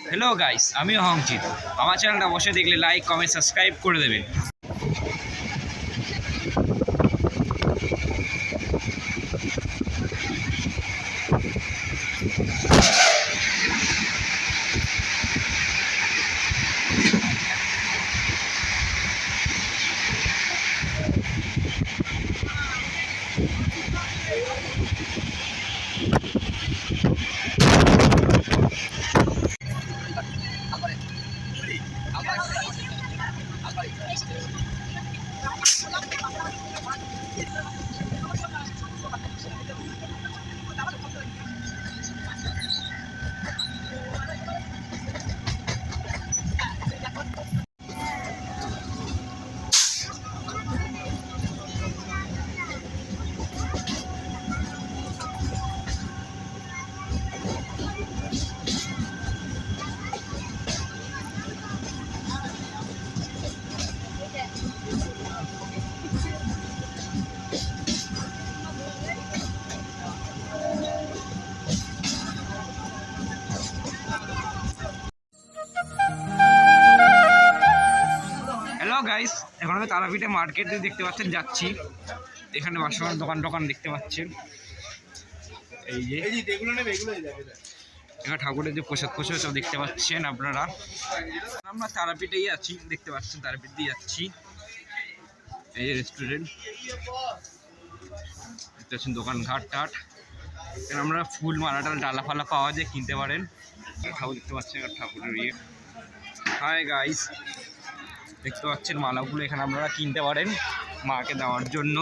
Hello guys, আমি অহংজিৎ। আমার চ্যানেলটা অবশ্যই দেখলে লাইক, কমেন্ট, সাবস্ক্রাইব করে দেবেন। হ্যালো গাইস, এখন আমি তারাপীঠে মার্কেটে দেখতে পাচ্ছেন যাচ্ছি। এখানে বাসনের দোকান দেখতে পাচ্ছেন। এই যে এখানে ঠাকুরের যে প্রসাদ সব দেখতে পাচ্ছেন আপনারা। আমরা তারাপীঠেই আছি, দেখতে পাচ্ছেন তারাপীঠ দিয়ে যাচ্ছি। এই যে রেস্টুরেন্ট দেখতে পাচ্ছেন, দোকান ঘাট এখানে আমরা ফুল মালাটাল ডালা ফালা পাওয়া যায়, কিনতে পারেন। ঠাকুর দেখতে পাচ্ছেন, ঠাকুরের ইয়ে। হাই গাইস, দেখতে পাচ্ছেন মালাগুলো এখানে আপনারা কিনতে পারেন মাকে দেওয়ার জন্য।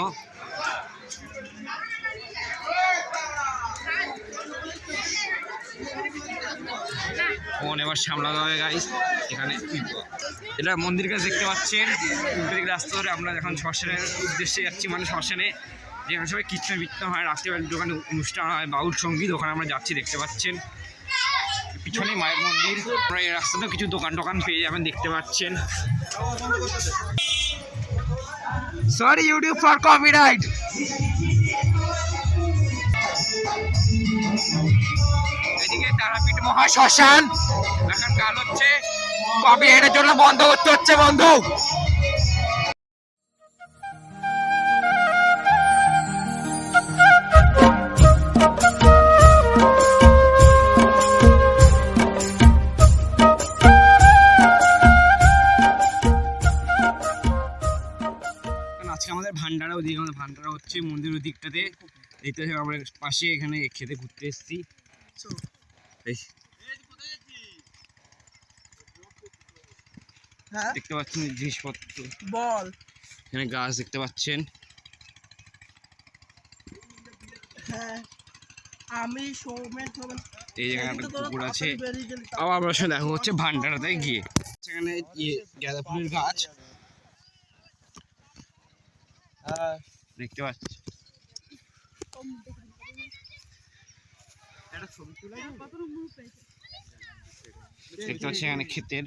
ফোন এবার সামলাতে হবে গাইস। এখানে এটা মন্দির কাছে দেখতে পাচ্ছেন, উল্টো দিকে রাস্তা ধরে আমরা এখন শ্মশানের উদ্দেশ্যে যাচ্ছি। মানে শ্মশানে যেখানে সবাই কীর্তন হয়, রাত্রিবেলা দোকানে অনুষ্ঠান হয়, বাউল সঙ্গীত, ওখানে আমরা যাচ্ছি দেখতে পাচ্ছেন। পিছনে মায়ের মন্দির। আমরা এই রাস্তাতেও কিছু দোকান পেয়ে যাবেন, দেখতে পাচ্ছেন। Sorry YouTube for copyright. এদিকে তারাপীঠ মহাশ্মশান এখন কাল হচ্ছে, কপিরাইটের জন্য বন্ধ করতে হচ্ছে বন্ধু। আজকে আমাদের ভান্ডারা, ওদিকে আমাদের ভান্ডারা হচ্ছে মন্দির ওই দিকটাতে দেখতে পাচ্ছি। আমরা পাশে এখানে খেতে ঘুরতে এসেছি। দেখতে পাচ্ছেন জিনিসপত্র, বল এখানে গাছ দেখতে পাচ্ছেন। এই জায়গায় একটা পুকুর আছে। আবার আমার সাথে দেখা হচ্ছে ভান্ডারাতে গিয়ে। সেখানে গাঁদা ফুলের গাছ দেখতে পাচ্ছি। দেখতে পাচ্ছি এখানে ক্ষেতের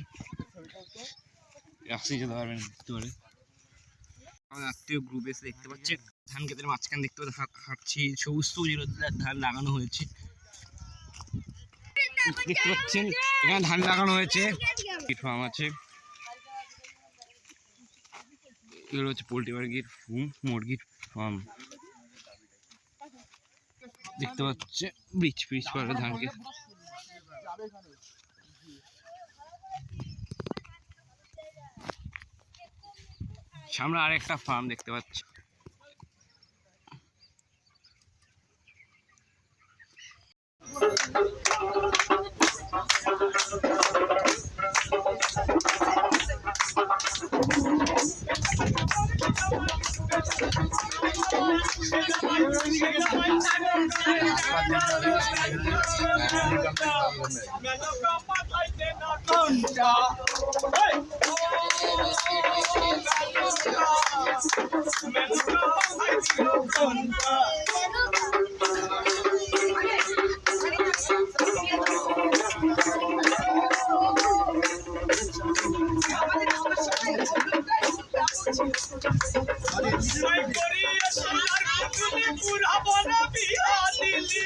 রাস্তায় যেতে পারবেন ধরে। আমাদের আত্মীয় গ্রুপ এসে দেখতে পাচ্ছেন ধান ক্ষেতের মাঝখানে দেখতে হাঁটছি। সবুজ ধান লাগানো হয়েছে, দেখতে পাচ্ছেন। এখানে ধান লাগানো হয়েছে, ফার্ম আছে। এগুলো হচ্ছে পোল্ট্রি মুরগির ফার্ম। দেখতে পাচ্ছে ব্রিজ পরে ধানকে। সামনে আরেকটা ফার্ম দেখতে পাচ্ছি। বুড়া বনে বিয়া দিলি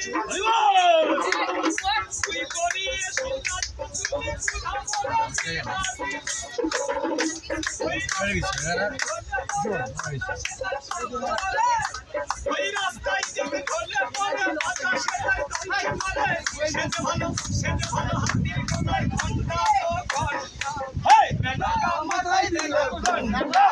তুই করিয়ে সোনার পুতুলি বুড়া বনে বিয়া দিলি ওই রাস্তায় যেতে ধরলে পরে মাথা সেটাই তাই মারে সেটা ভালো হাতির কোনায় ঘন্টা ও ঘন্টা হেই মেনকা মাথায় দিলে ঘন্টা